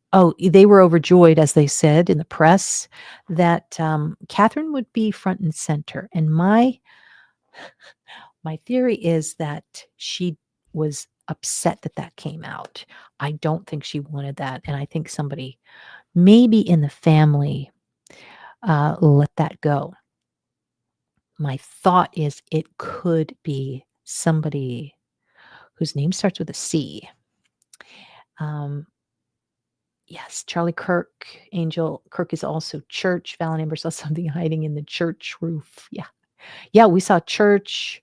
they were overjoyed, as they said in the press, that Catherine would be front and center. And my theory is that she was upset that that came out. I don't think she wanted that, and I think somebody, maybe in the family, let that go. My thought is it could be somebody whose name starts with a C. Yes, Charlie Kirk, Angel Kirk is also church. Val and Amber saw something hiding in the church roof. Yeah. Yeah, we saw church.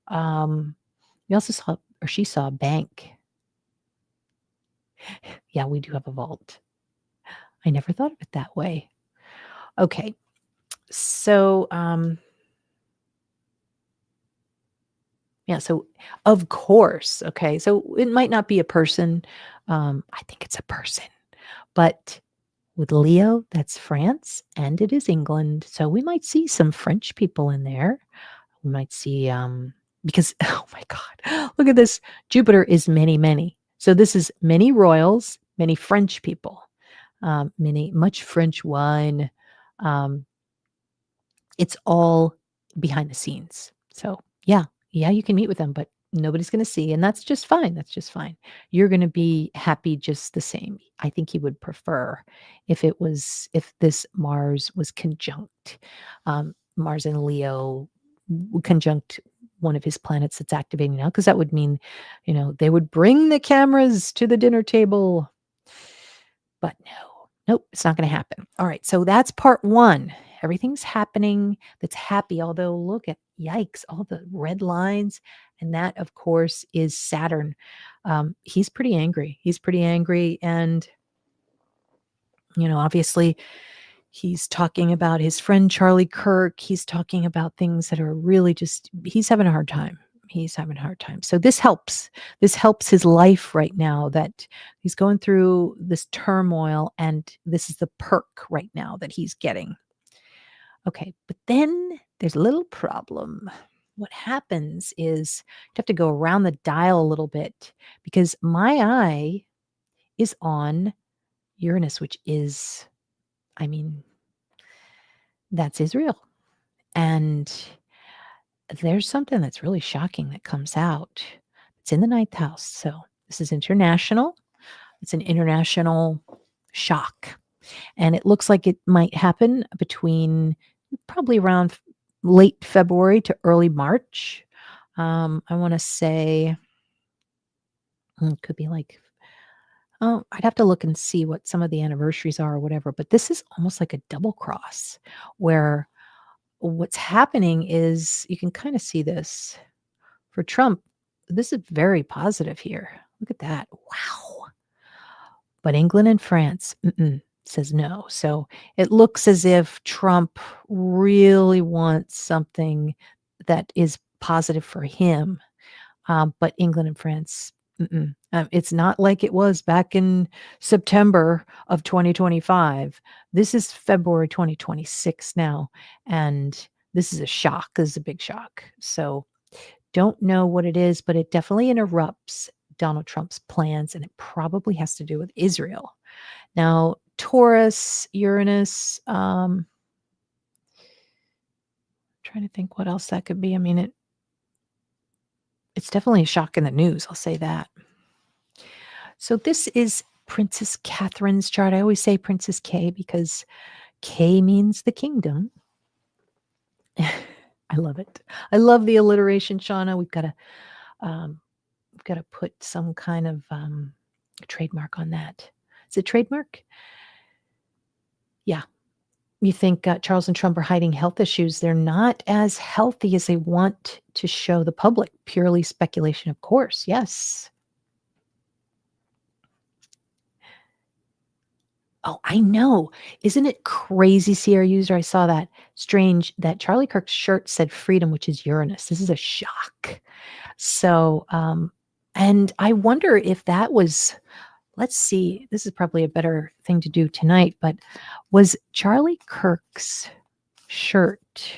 We also saw, or she saw a bank. Yeah, we do have a vault. I never thought of it that way. Okay. So, yeah, so of course, okay. So it might not be a person. I think it's a person, but with Leo, that's France and it is England. So we might see some French people in there. We might see, because, oh my God, look at this. Jupiter is many, many. So this is many royals, many French people, much French wine. Um, it's all behind the scenes. So yeah, you can meet with them, but nobody's going to see. And that's just fine. That's just fine. You're going to be happy just the same. I think he would prefer if this Mars was conjunct, Mars and Leo conjunct one of his planets that's activating now, because that would mean, they would bring the cameras to the dinner table. But no, nope, it's not going to happen. All right. So that's part one. Everything's happening that's happy. Although, look at yikes, all the red lines. And that, of course, is Saturn. He's pretty angry. He's pretty angry. And, obviously, he's talking about his friend Charlie Kirk. He's talking about things that are really he's having a hard time. He's having a hard time. So this helps. This helps his life right now, that he's going through this turmoil, and this is the perk right now that he's getting. Okay, but then there's a little problem. What happens is you have to go around the dial a little bit, because my eye is on Uranus, which is, I mean, that's Israel. And there's something that's really shocking that comes out. It's in the ninth house. So this is international. It's an international shock. And it looks like it might happen between probably around late February to early March. I want to say it could be like, oh, I'd have to look and see what some of the anniversaries are or whatever. But this is almost like a double cross, where what's happening is, you can kind of see this for Trump. This is very positive here. Look at that. Wow. But England and France says no. So it looks as if Trump really wants something that is positive for him. But England and France, it's not like it was back in September of 2025. This is February 2026 now. And this is a shock. This is a big shock. So don't know what it is, but it definitely interrupts Donald Trump's plans, and it probably has to do with Israel. Now, Taurus, Uranus, trying to think what else that could be. I mean, it's definitely a shock in the news, I'll say that. So this is Princess Catherine's chart. I always say Princess K because K means the kingdom. I love it. I love the alliteration, Shauna. We've got to put some kind of trademark on that. Is it trademark? Yeah. You think Charles and Trump are hiding health issues. They're not as healthy as they want to show the public. Purely speculation, of course. Yes. Oh, I know. Isn't it crazy, Sierra user? I saw that. Strange that Charlie Kirk's shirt said freedom, which is Uranus. This is a shock. So, and I wonder if that was, let's see, this is probably a better thing to do tonight, but was Charlie Kirk's shirt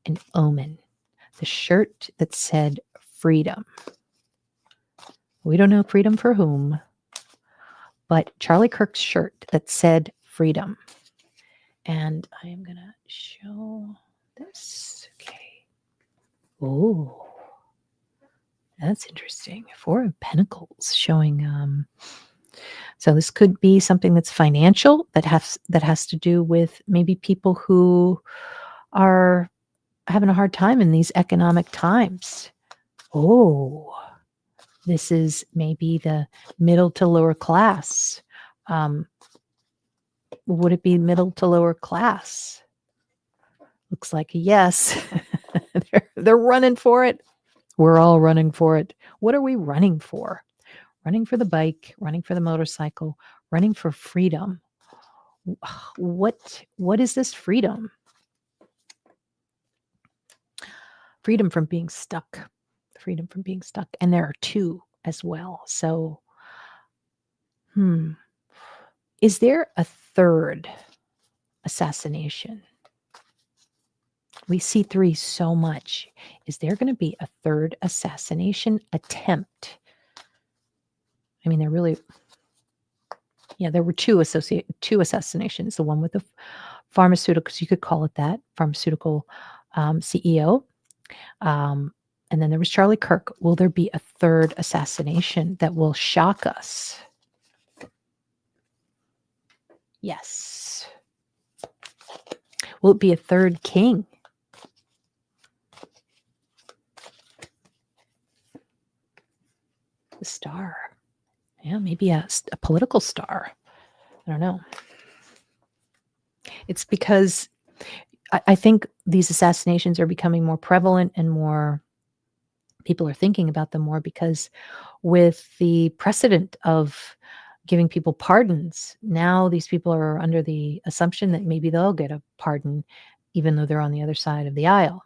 an omen? The shirt that said freedom. We don't know freedom for whom, but Charlie Kirk's shirt that said freedom. And I am going to show this. Okay. Oh, that's interesting. Four of Pentacles showing. So this could be something that's financial that has to do with maybe people who are having a hard time in these economic times. Oh, this is maybe the middle to lower class. Would it be middle to lower class? Looks like a yes. they're running for it. We're all running for it. What are we running for? Running for the bike, running for the motorcycle, running for freedom. What is this freedom? Freedom from being stuck. Freedom from being stuck. And there are two as well. So, is there a third assassination? We see three so much. Is there going to be a third assassination attempt? I mean, there were two assassinations. The one with the pharmaceuticals, you could call it that, pharmaceutical CEO. And then there was Charlie Kirk. Will there be a third assassination that will shock us? Yes. Will it be a third king? The star. Yeah, maybe a political star. I don't know. It's because I think these assassinations are becoming more prevalent and more people are thinking about them more because with the precedent of giving people pardons, now these people are under the assumption that maybe they'll get a pardon even though they're on the other side of the aisle.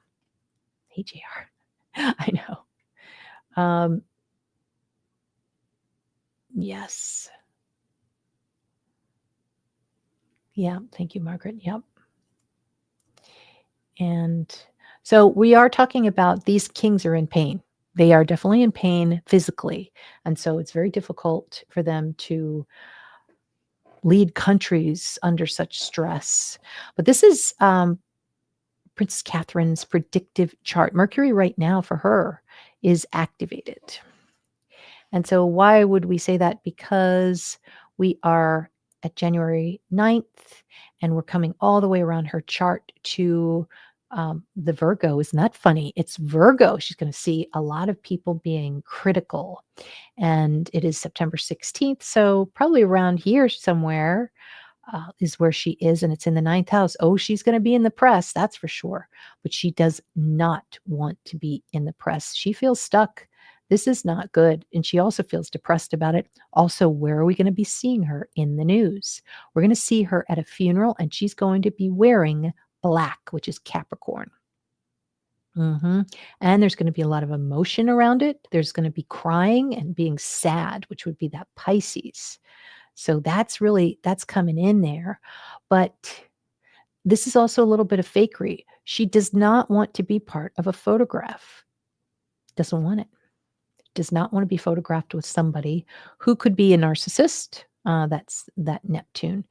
Hey, JR. I know. Yes. Yeah. Thank you, Margaret. Yep. And so we are talking about these kings are in pain. They are definitely in pain physically. And so it's very difficult for them to lead countries under such stress. But this is Princess Catherine's predictive chart. Mercury right now for her is activated. And so why would we say that? Because we are at January 9th and we're coming all the way around her chart to the Virgo. Isn't that funny? It's Virgo. She's going to see a lot of people being critical. And it is September 16th. So probably around here somewhere is where she is. And it's in the 9th house. Oh, she's going to be in the press. That's for sure. But she does not want to be in the press. She feels stuck. This is not good. And she also feels depressed about it. Also, where are we going to be seeing her in the news? We're going to see her at a funeral and she's going to be wearing black, which is Capricorn. And there's going to be a lot of emotion around it. There's going to be crying and being sad, which would be that Pisces. So that's coming in there. But this is also a little bit of fakery. She does not want to be part of a photograph. Doesn't want it. Does not want to be photographed with somebody who could be a narcissist. That's that Neptune.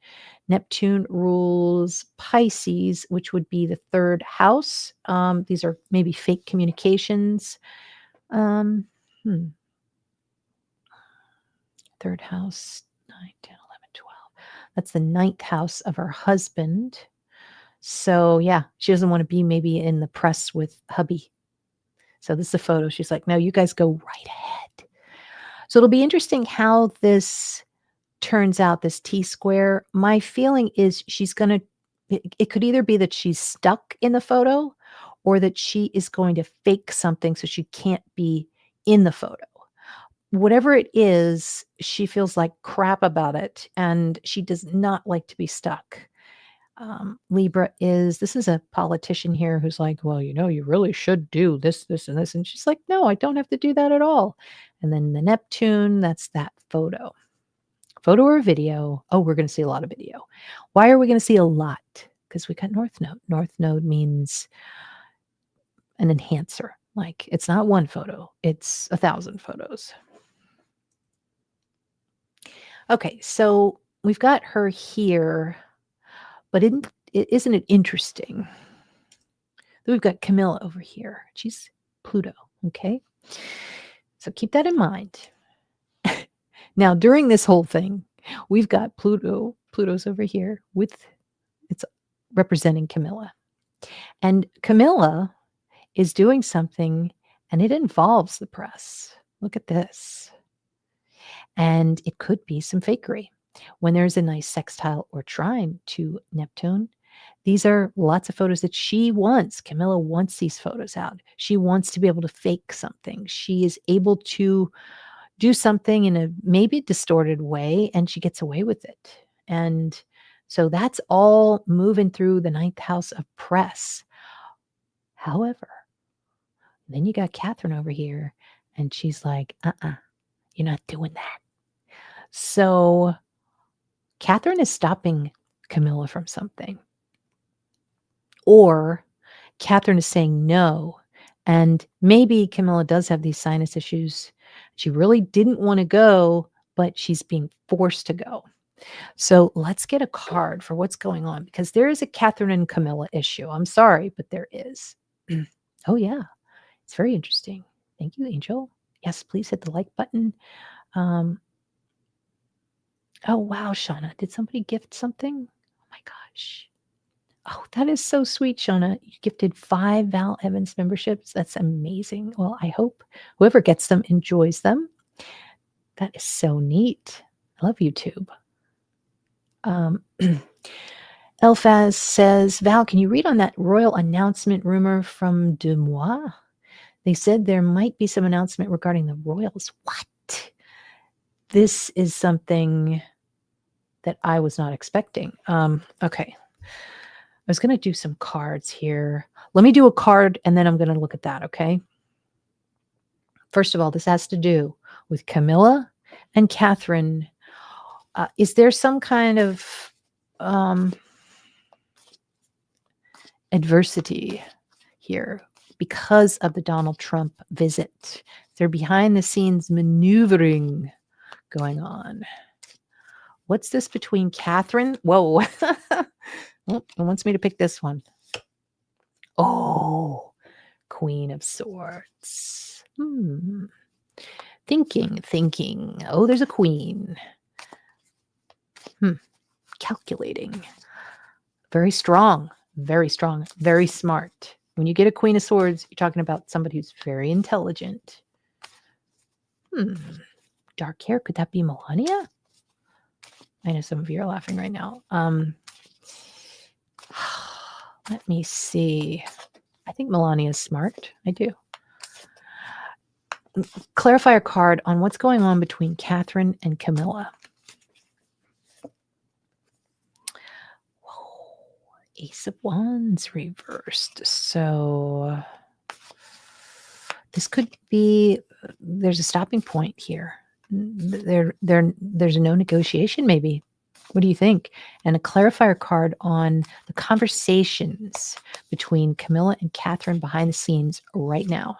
Neptune rules Pisces, which would be the third house. These are maybe fake communications. Third third house, 9, 10, 11, 12. That's the ninth house of her husband. So yeah, she doesn't want to be maybe in the press with hubby. So this is a photo. She's like, no, you guys go right ahead. So it'll be interesting how this turns out, this T-square. My feeling is she's going to, it could either be that she's stuck in the photo or that she is going to fake something so she can't be in the photo. Whatever it is, she feels like crap about it and she does not like to be stuck. Libra this is a politician here who's like, well, you really should do this, this, and this. And she's like, no, I don't have to do that at all. And then the Neptune, that's that photo. Photo or video? Oh, we're going to see a lot of video. Why are we going to see a lot? Because we got North Node. North Node means an enhancer. Like it's not one photo, it's 1,000 photos. Okay, so we've got her here, but isn't it interesting? We've got Camilla over here. She's Pluto, okay? So keep that in mind. Now, during this whole thing, we've got Pluto. Pluto's over here it's representing Camilla. And Camilla is doing something, and it involves the press. Look at this. And it could be some fakery. When there's a nice sextile or trine to Neptune, these are lots of photos that she wants. Camilla wants these photos out. She wants to be able to fake something. She is able to do something in a maybe distorted way, and she gets away with it. And so that's all moving through the ninth house of press. However, then you got Catherine over here, and she's like, you're not doing that. So Catherine is stopping Camilla from something. Or Catherine is saying no. And maybe Camilla does have these sinus issues. She really didn't want to go, but she's being forced to go. So let's get a card for what's going on, because there is a Catherine and Camilla issue. I'm sorry, but there is. Oh, yeah. It's very interesting. Thank you, Angel. Yes, please hit the like button. Oh, wow, Shauna. Did somebody gift something? Oh, my gosh. Oh, that is so sweet, Shauna. You gifted 5 Val Evans memberships. That's amazing. Well, I hope whoever gets them enjoys them. That is so neat. I love YouTube. Elphaz says, Val, can you read on that royal announcement rumor from Deux Mois? They said there might be some announcement regarding the royals. What? This is something that I was not expecting. Okay. I was going to do some cards here. Let me do a card and then I'm going to look at that, okay? First of all, this has to do with Camilla and Catherine. Is there some kind of adversity here because of the Donald Trump visit? They're behind the scenes maneuvering going on. What's this between Catherine? Whoa. Oh, it wants me to pick this one. Oh, Queen of Swords. Thinking. Oh, there's a queen. Calculating. Very strong, very smart. When you get a Queen of Swords, you're talking about somebody who's very intelligent. Dark hair. Could that be Melania? I know some of you are laughing right now. Let me see. I think Melania is smart. I do. Clarify a card on what's going on between Catherine and Camilla. Whoa, Ace of Wands reversed. So this could be, there's a stopping point here. There's no negotiation maybe. What do you think? And a clarifier card on the conversations between Camilla and Catherine behind the scenes right now.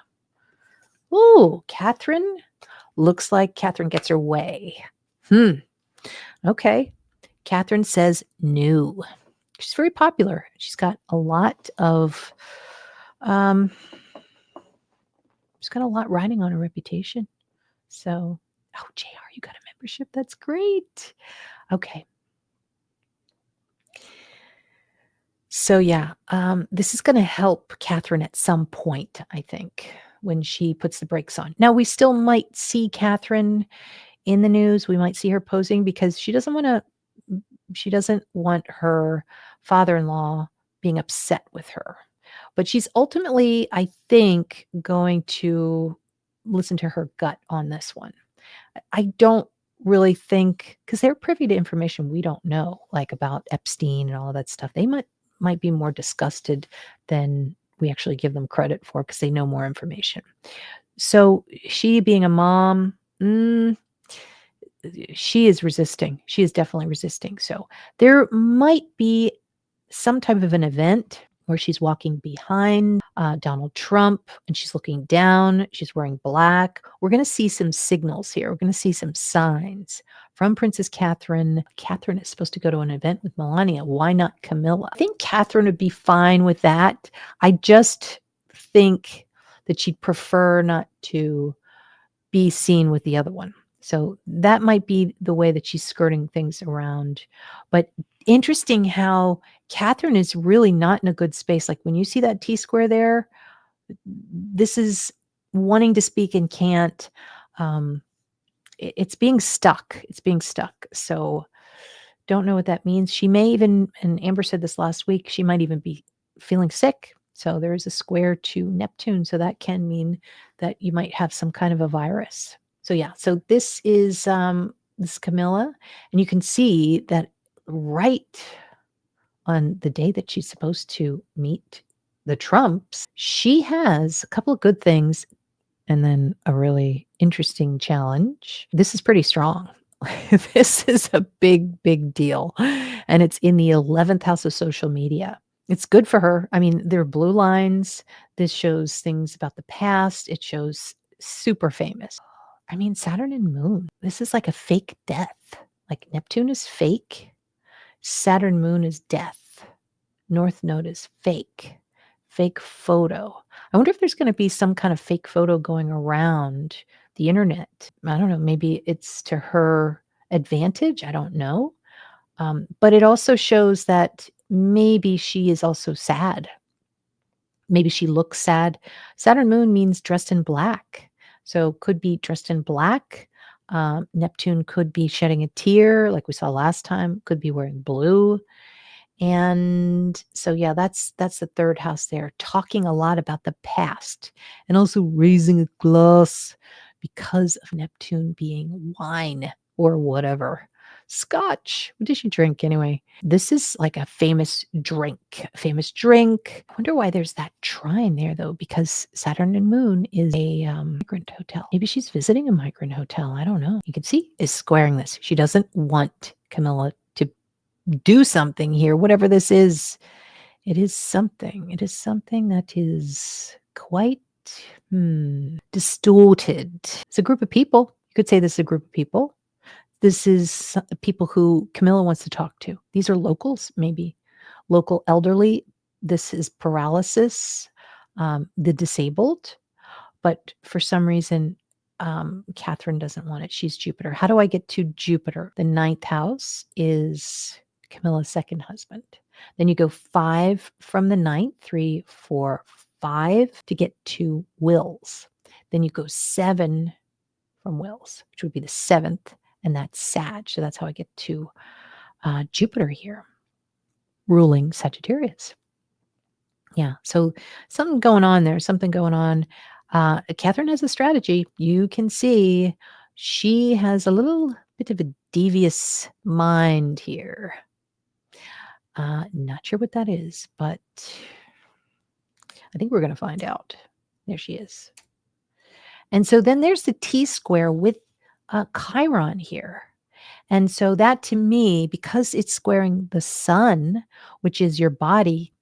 Ooh, Catherine. Looks like Catherine gets her way. Okay. Catherine says no. She's very popular. She's got a lot of, she's got a lot riding on her reputation. So Oh, JR, you got a membership. That's great. Okay. So yeah, this is going to help Catherine at some point, I think, when she puts the brakes on. Now, we still might see Catherine in the news. We might see her posing because she doesn't want her father-in-law being upset with her. But she's ultimately, I think, going to listen to her gut on this one. I don't really think because they're privy to information we don't know, like about Epstein and all of that stuff. They might be more disgusted than we actually give them credit for because they know more information. So she being a mom, she is resisting. She is definitely resisting. So there might be some type of an event where she's walking behind Donald Trump and she's looking down. She's wearing black. We're going to see some signals here. We're going to see some signs from Princess Catherine. Catherine is supposed to go to an event with Melania. Why not Camilla? I think Catherine would be fine with that. I just think that she'd prefer not to be seen with the other one. So that might be the way that she's skirting things around. But interesting how Catherine is really not in a good space. Like when you see that T square there, this is wanting to speak and can't. It's being stuck. It's being stuck. So don't know what that means. She may even, and Amber said this last week, she might even be feeling sick. So there is a square to Neptune. So that can mean that you might have some kind of a virus. So yeah, so this is Camilla, and you can see that right on the day that she's supposed to meet the Trumps, she has a couple of good things and then a really interesting challenge. This is pretty strong. This is a big, big deal. And it's in the 11th house of social media. It's good for her. I mean, there are blue lines. This shows things about the past. It shows super famous. I mean, Saturn and Moon. This is like a fake death. Like Neptune is fake. Saturn Moon is death. North Node is fake. Fake photo. I wonder if there's going to be some kind of fake photo going around the internet. I don't know. Maybe it's to her advantage. I don't know. But it also shows that maybe she is also sad. Maybe she looks sad. Saturn Moon means dressed in black. So could be dressed in black. Neptune could be shedding a tear like we saw last time. Could be wearing blue. And so, yeah, that's the third house there, talking a lot about the past and also raising a glass because of Neptune being wine or whatever. Scotch. What did she drink anyway? This is like a famous drink. I wonder why there's that trine there though, because Saturn and Moon is a migrant hotel. Maybe she's visiting a migrant hotel. I don't know. You can see is squaring this. She doesn't want Camilla to do something here, whatever this is. It is something. It is something that is quite distorted. It's a group of people. You could say this is a group of people. This is people who Camilla wants to talk to. These are locals, maybe local elderly. This is paralysis, the disabled. But for some reason, Catherine doesn't want it. She's Jupiter. How do I get to Jupiter? The ninth house is Camilla's second husband. Then you go 5 from the ninth, 3, 4, 5 to get to Wills. Then you go 7 from Wills, which would be the seventh, and that's Sag. So that's how I get to Jupiter here, ruling Sagittarius. Yeah, so something going on there, something going on. Catherine has a strategy. You can see she has a little bit of a devious mind here. Not sure what that is, but I think we're going to find out. There she is. And so then there's the T square with Chiron here. And so that to me, because it's squaring the sun, which is your body,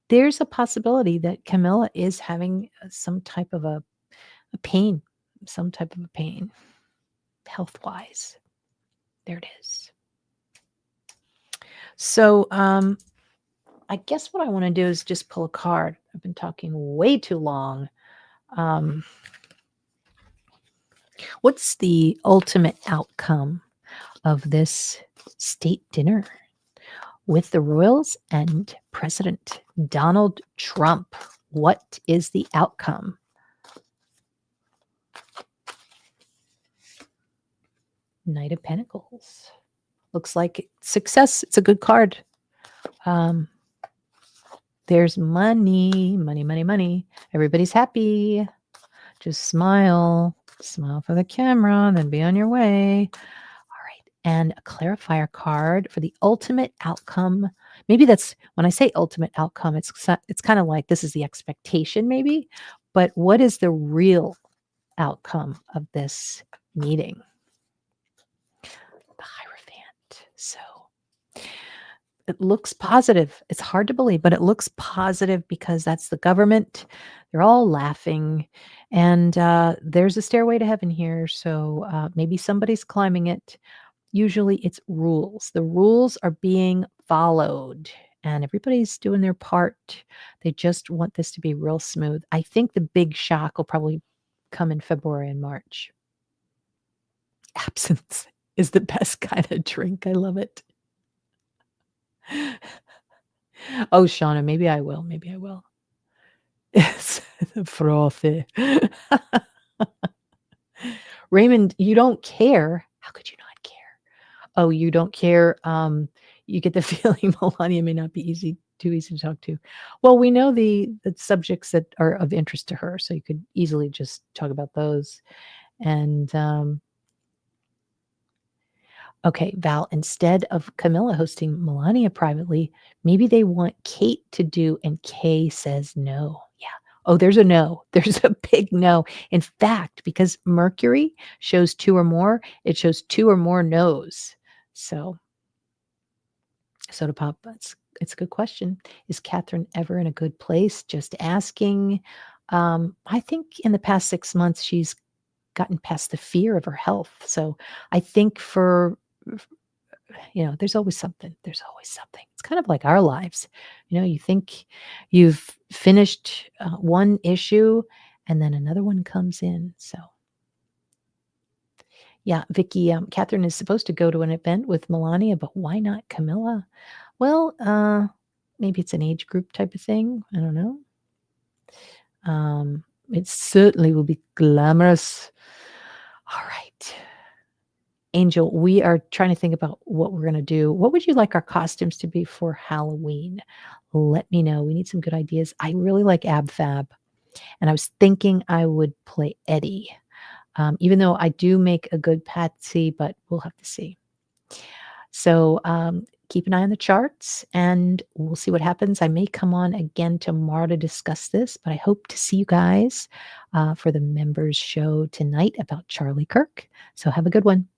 there's a possibility that Camilla is having some type of a pain, health-wise. There it is. So I guess what I want to do is just pull a card. I've been talking way too long. What's the ultimate outcome of this state dinner with the royals and President Donald Trump? What is the outcome? Knight of Pentacles. Looks like success. It's a good card. There's money, money, money, money. Everybody's happy. Just smile. Smile for the camera, then be on your way. All right. And a clarifier card for the ultimate outcome. Maybe that's when I say ultimate outcome, it's kind of like this is the expectation, maybe. But what is the real outcome of this meeting? The Hierophant. So it looks positive. It's hard to believe, but it looks positive because that's the government. They're all laughing. And there's a stairway to heaven here. So maybe somebody's climbing it. Usually it's rules. The rules are being followed and everybody's doing their part. They just want this to be real smooth. I think the big shock will probably come in February and March. Absinthe is the best kind of drink. I love it. Oh, Shauna, maybe I will. Maybe I will. It's frothy. Raymond, you don't care. How could you not care? Oh, you don't care. You get the feeling Melania may not be too easy to talk to. Well, we know the subjects that are of interest to her, so you could easily just talk about those. And okay, Val, instead of Camilla hosting Melania privately, maybe they want Kate to do, and Kay says no. Yeah. Oh, there's a no. There's a big no. In fact, because Mercury shows two or more, it shows two or more no's. So Soda Pop, it's a good question. Is Catherine ever in a good place? Just asking. I think in the past 6 months, she's gotten past the fear of her health. So I think there's always something. There's always something. It's kind of like our lives. You think you've finished one issue and then another one comes in. So yeah, Vicky, Catherine is supposed to go to an event with Melania, but why not Camilla? Well, maybe it's an age group type of thing. I don't know. It certainly will be glamorous. All right. Angel, we are trying to think about what we're going to do. What would you like our costumes to be for Halloween? Let me know. We need some good ideas. I really like Ab Fab, and I was thinking I would play Eddie, even though I do make a good Patsy, but we'll have to see. So keep an eye on the charts, and we'll see what happens. I may come on again tomorrow to discuss this, but I hope to see you guys for the members show tonight about Charlie Kirk. So have a good one.